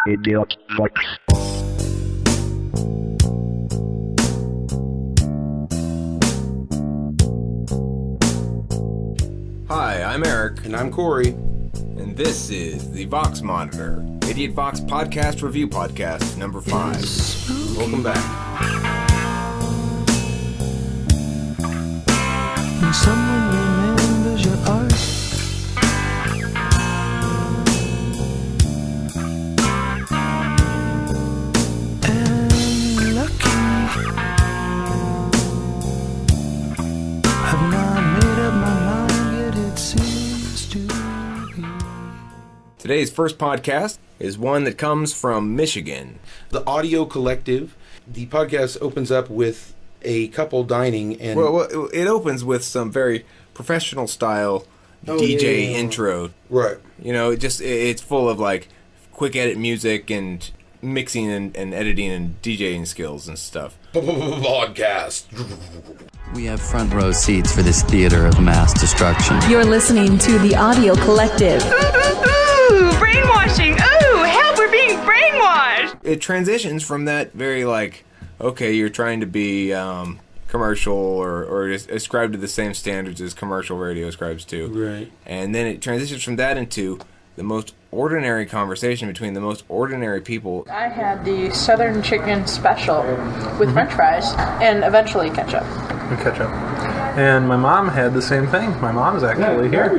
Idiot Vox. Hi, I'm Eric. And I'm Corey. And this is the Vox Monitor, Idiot Vox Podcast Review Podcast, number 5. Welcome back. When someone remembers your art, and lucky, I've not made up my mind yet, it seems to be. Today's first podcast is one that comes from Michigan. The Audio Collective. The podcast opens up with a couple dining and... Well, it opens with some very professional style DJ intro. Right. You know, it's full of like quick edit music and mixing and editing and DJing skills and stuff. Podcast. We have front row seats for this theater of mass destruction. You're listening to the Audio Collective. Ooh, brainwashing. Ooh, help, we're being brainwashed. It transitions from that very like, okay, you're trying to be commercial or ascribe to the same standards as commercial radio ascribes to. Right. And then it transitions from that into the most ordinary conversation between the most ordinary people. I had the Southern Chicken Special with French fries and eventually ketchup. Ketchup. And my mom had the same thing. My mom's actually here.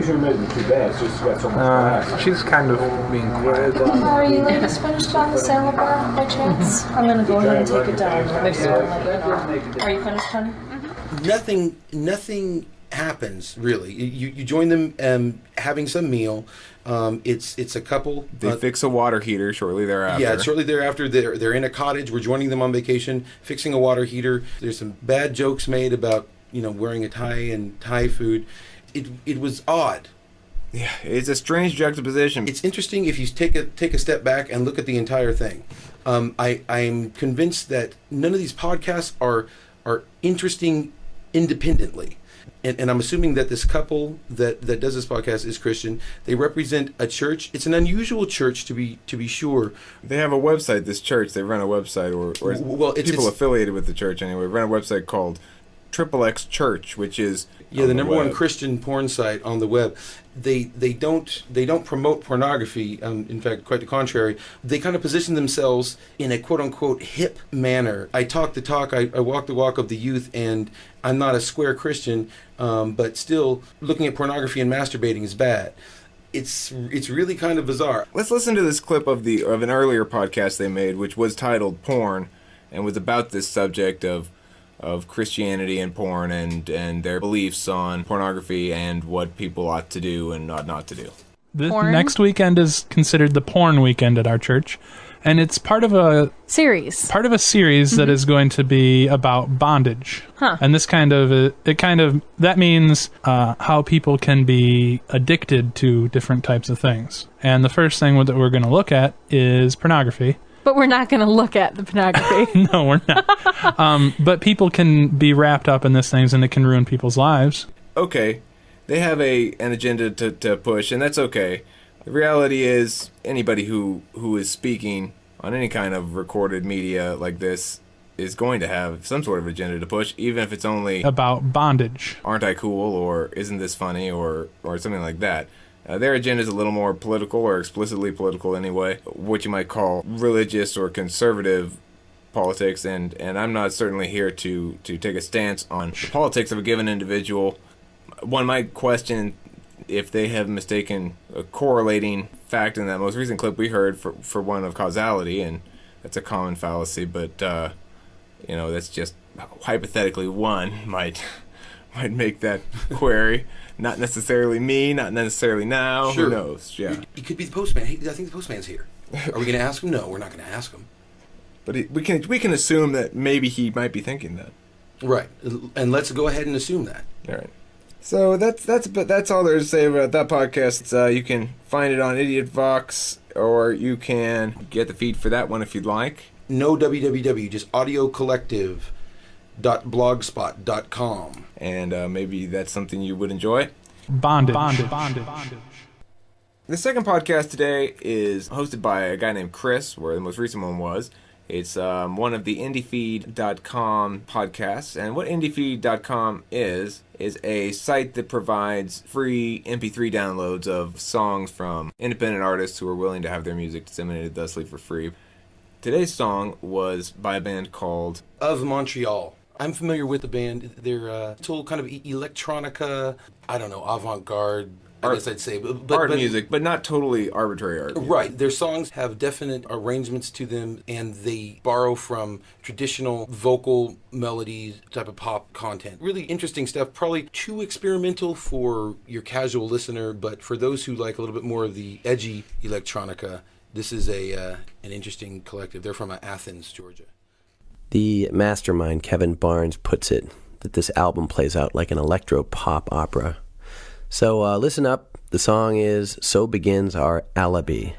She's kind of being quiet. Are you ladies finished on the salad bar by chance? I'm going to go ahead and take it down. Are you finished, honey? Nothing happens, really. You join them having some meal. It's a couple. They fix a water heater shortly thereafter. Yeah, shortly thereafter, they're in a cottage. We're joining them on vacation, fixing a water heater. There's some bad jokes made about, wearing a tie and Thai food. It was odd. Yeah, it's a strange juxtaposition. It's interesting if you take a step back and look at the entire thing. I'm convinced that none of these podcasts are interesting independently. And I'm assuming that this couple that does this podcast is Christian. They represent a church. It's an unusual church to be sure. They have a website, this church. They run a website, or people affiliated with the church anyway, run a website called XXX Church, which is the number one Christian porn site on the web. They don't promote pornography. In fact, quite the contrary. They kind of position themselves in a quote unquote hip manner. I talk the talk, I walk the walk of the youth, and I'm not a square Christian, but still looking at pornography and masturbating is bad. It's really kind of bizarre. Let's listen to this clip of an earlier podcast they made, which was titled Porn, and was about this subject of Christianity and porn and their beliefs on pornography and what people ought to do and ought not to do. The next weekend is considered the porn weekend at our church, and it's part of a series that is going to be about bondage. And this that means how people can be addicted to different types of things. And the first thing that we're going to look at is pornography. But we're not going to look at the pornography. No, we're not. But people can be wrapped up in these things, and it can ruin people's lives. Okay, they have an agenda to push, and that's okay. The reality is, anybody who is speaking on any kind of recorded media like this is going to have some sort of agenda to push, even if it's only about bondage. Aren't I cool, or isn't this funny, or something like that. Their agenda is a little more political, or explicitly political anyway, what you might call religious or conservative politics, and I'm not certainly here to take a stance on the politics of a given individual. One might question if they have mistaken a correlating fact in that most recent clip we heard for one of causality, and that's a common fallacy, but that's just hypothetically one might make that query. Not necessarily me, not necessarily now. Sure. Who knows? Yeah. It could be the postman. Hey, I think the postman's here. Are we going to ask him? No, we're not going to ask him. But we can assume that maybe he might be thinking that. Right. And let's go ahead and assume that. All right. So that's all there is to say about that podcast. You can find it on Idiot Vox, or you can get the feed for that one if you'd like. No www, just audiocollective.blogspot.com. And maybe that's something you would enjoy. Bondage. The second podcast today is hosted by a guy named Chris, where the most recent one was. It's one of the IndieFeed.com podcasts, and what IndieFeed.com is a site that provides free MP3 downloads of songs from independent artists who are willing to have their music disseminated thusly for free. Today's song was by a band called Of Montreal. I'm familiar with the band. They're total kind of electronica, I don't know, avant-garde, I guess I'd say. But art music, but not totally arbitrary art music. Right. Their songs have definite arrangements to them, and they borrow from traditional vocal melodies type of pop content. Really interesting stuff. Probably too experimental for your casual listener, but for those who like a little bit more of the edgy electronica, this is an interesting collective. They're from Athens, Georgia. The mastermind Kevin Barnes puts it that this album plays out like an electro-pop opera. So listen up. The song is So Begins Our Alibi.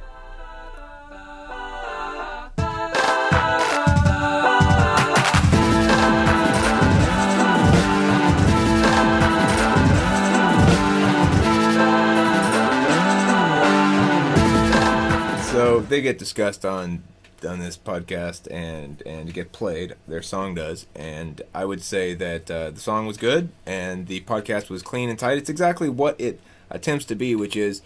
So they get discussed on this podcast and get played. Their song does, and I would say that the song was good and the podcast was clean and tight. It's exactly what it attempts to be, which is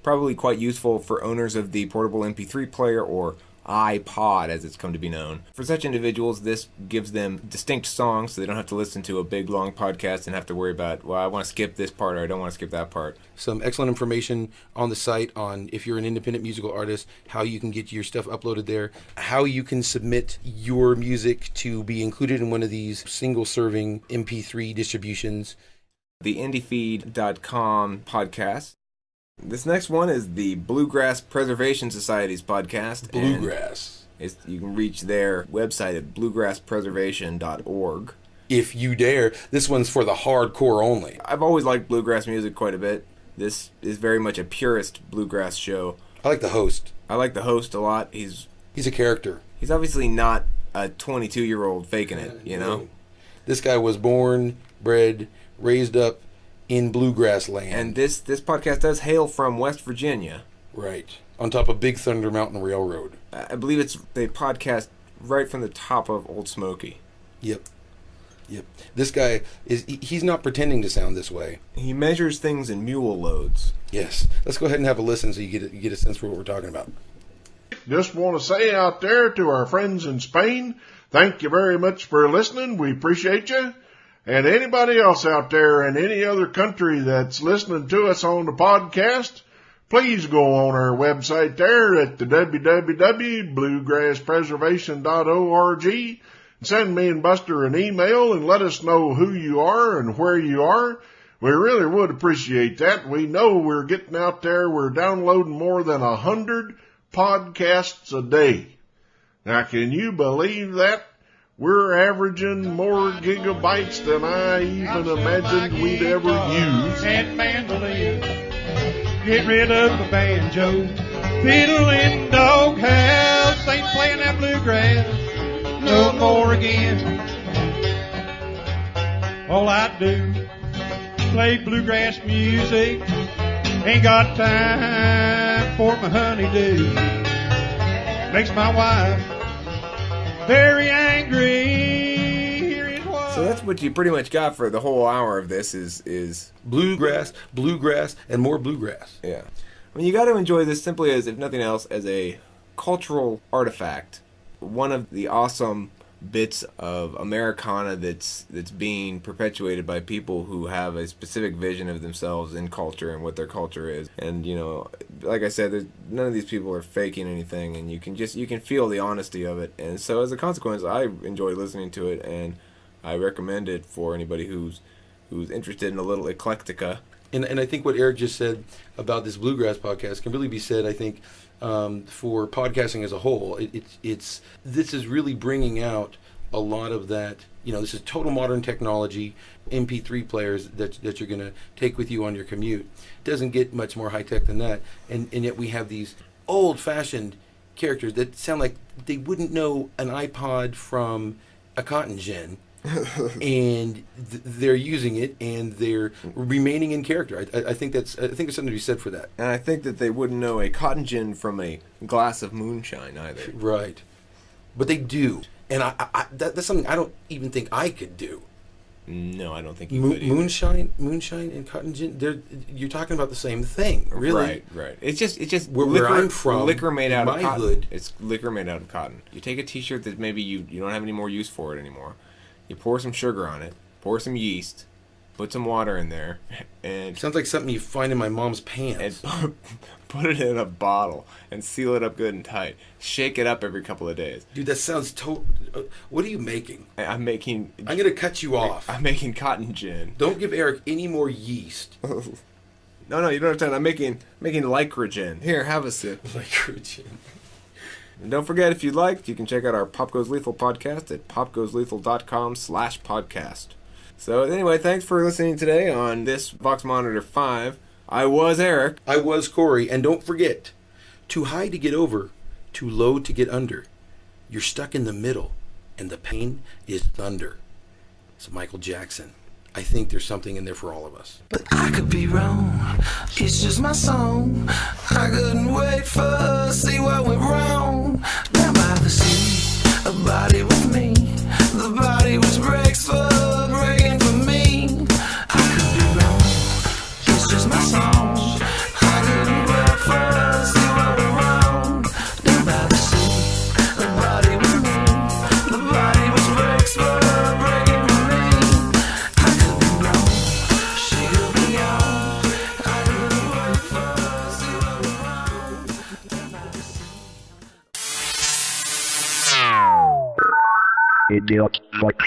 probably quite useful for owners of the portable MP3 player or iPod, as it's come to be known. For such individuals, this gives them distinct songs, so they don't have to listen to a big, long podcast and have to worry about, well, I want to skip this part or I don't want to skip that part. Some excellent information on the site on if you're an independent musical artist, how you can get your stuff uploaded there, how you can submit your music to be included in one of these single-serving MP3 distributions. The IndieFeed.com podcast. This next one is the Bluegrass Preservation Society's podcast. Bluegrass. You can reach their website at bluegrasspreservation.org. If you dare. This one's for the hardcore only. I've always liked bluegrass music quite a bit. This is very much a purist bluegrass show. I like the host. I like the host a lot. He's a character. He's obviously not a 22-year-old faking it, you know? This guy was born, bred, raised up in bluegrass land. And this podcast does hail from West Virginia. Right. On top of Big Thunder Mountain Railroad. I believe they podcast right from the top of Old Smoky. Yep. This guy, he's not pretending to sound this way. He measures things in mule loads. Yes. Let's go ahead and have a listen so you get a sense for what we're talking about. Just want to say out there to our friends in Spain, thank you very much for listening. We appreciate you. And anybody else out there in any other country that's listening to us on the podcast, please go on our website there at the www.bluegrasspreservation.org and send me and Buster an email and let us know who you are and where you are. We really would appreciate that. We know we're getting out there. We're downloading more than 100 podcasts a day. Now, can you believe that? We're averaging more gigabytes than I even imagined we'd ever use. And mandolin, get rid of the banjo, fiddle in doghouse, ain't playing that bluegrass no more again. All I do, play bluegrass music, ain't got time for my honeydew. Makes my wife very angry. So that's what you pretty much got for the whole hour of this is bluegrass, and more bluegrass. Yeah. I mean, you got to enjoy this simply as, if nothing else, as a cultural artifact. One of the awesome bits of Americana that's being perpetuated by people who have a specific vision of themselves in culture and what their culture is. And, you know, like I said, none of these people are faking anything, and you can feel the honesty of it. And so as a consequence, I enjoy listening to it, and I recommend it for anybody who's interested in a little eclectica. And I think what Eric just said about this bluegrass podcast can really be said, I think, for podcasting as a whole. This is really bringing out a lot of that. You know, this is total modern technology, MP3 players that you're going to take with you on your commute. It doesn't get much more high tech than that. And yet we have these old-fashioned characters that sound like they wouldn't know an iPod from a cotton gin. and they're using it, and they're remaining in character. I think there's something to be said for that. And I think that they wouldn't know a cotton gin from a glass of moonshine either. Right. But they do. And that's something I don't even think I could do. No, I don't think you could either. Moonshine and cotton gin, you're talking about the same thing, really. Right. It's just where I'm from, liquor made out of cotton. Hood. It's liquor made out of cotton. You take a t-shirt that maybe you don't have any more use for it anymore. You pour some sugar on it, pour some yeast, put some water in there, and sounds like something you find in my mom's pants. And put it in a bottle and seal it up good and tight. Shake it up every couple of days. Dude, that sounds what are you making? I'm gonna cut you off. I'm making cotton gin. Don't give Eric any more yeast. No, you don't understand. I'm making lycra gin. Here, have a sip. Lycra gin. And don't forget, if you'd like, you can check out our Pop Goes Lethal podcast at popgoeslethal.com/podcast. So anyway, thanks for listening today on this Vox Monitor 5. I was Eric. I was Corey. And don't forget, too high to get over, too low to get under. You're stuck in the middle, and the pain is thunder. So Michael Jackson. I think there's something in there for all of us. But I could be wrong. It's just my song. I couldn't wait for us, see what went wrong. Down by the sea, a body with me. The body which breaks for breaking for me. I could be wrong. It's just my song. I couldn't wait for us, see what went wrong. Down by the sea, a body with me. The body which breaks for breaking for me. Idiot Vox.